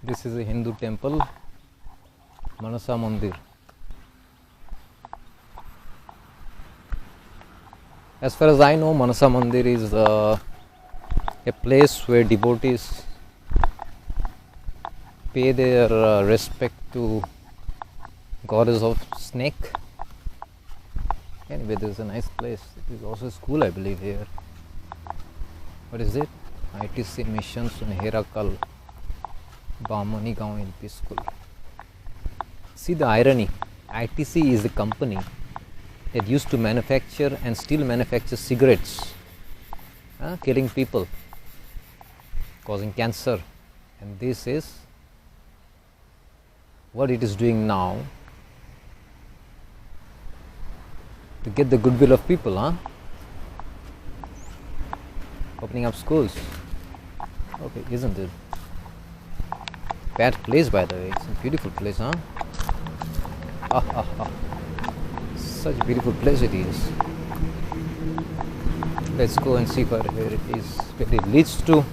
This is a Hindu temple, Manasa Mandir. As far as I know, Manasa Mandir is a place where devotees pay their respect to goddess of snake. Anyway, this is a nice place. It is also a school, I believe, here. What is it? ITC Missions in Herakal, Bamani Gaon in School. See the irony. ITC is a company that used to manufacture and still manufactures cigarettes, killing people, causing cancer. And this is what it is doing now to get the goodwill of people, opening up schools. Okay, isn't it? Bad place, by the way. It's a beautiful place, Such a beautiful place it is. Let's go and see where it is, where it leads to.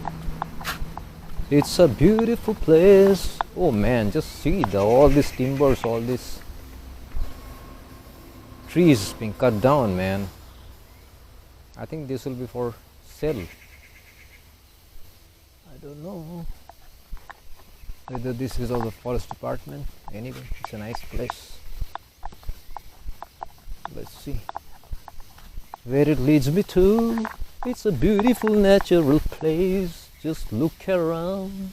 It's a beautiful place. Oh man, just see all these timbers, all these trees being cut down, man. I think this will be for sale. I don't know whether this is of the forest department. Anyway, it's a nice place. Let's see where it leads me to. It's a beautiful natural place. Just look around.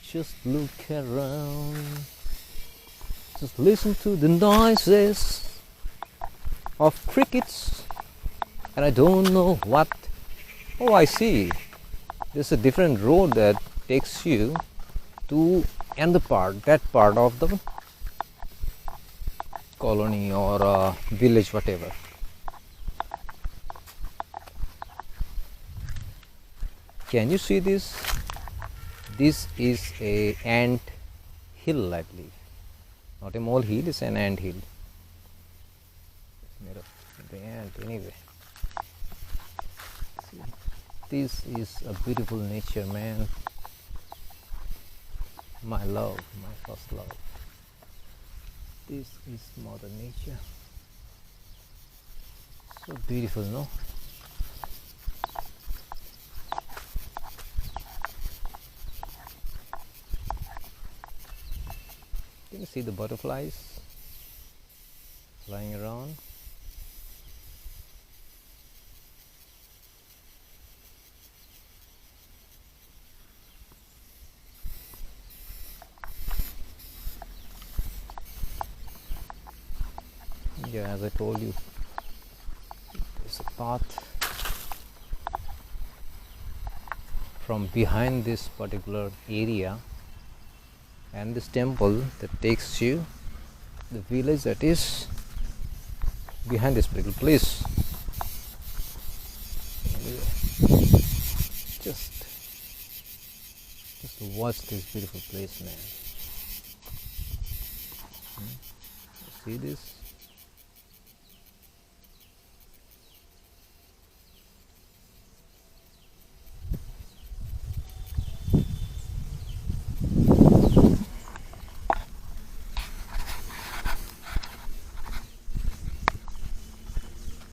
Just look around. Just listen to the noises of crickets. And I don't know what. Oh, I see. There's a different road that takes you to that part of the colony or village, whatever. Can you see this? This is a ant hill, I believe. Not a molehill, it's an ant hill. Made of the ant, anyway. See, this is a beautiful nature, man. My love, my first love. This is Mother Nature. So beautiful, no? Can you see the butterflies flying around? Yeah, as I told you, there's a path from behind this particular area and this temple that takes you the village that is behind this particular place. Just watch this beautiful place, man. See this?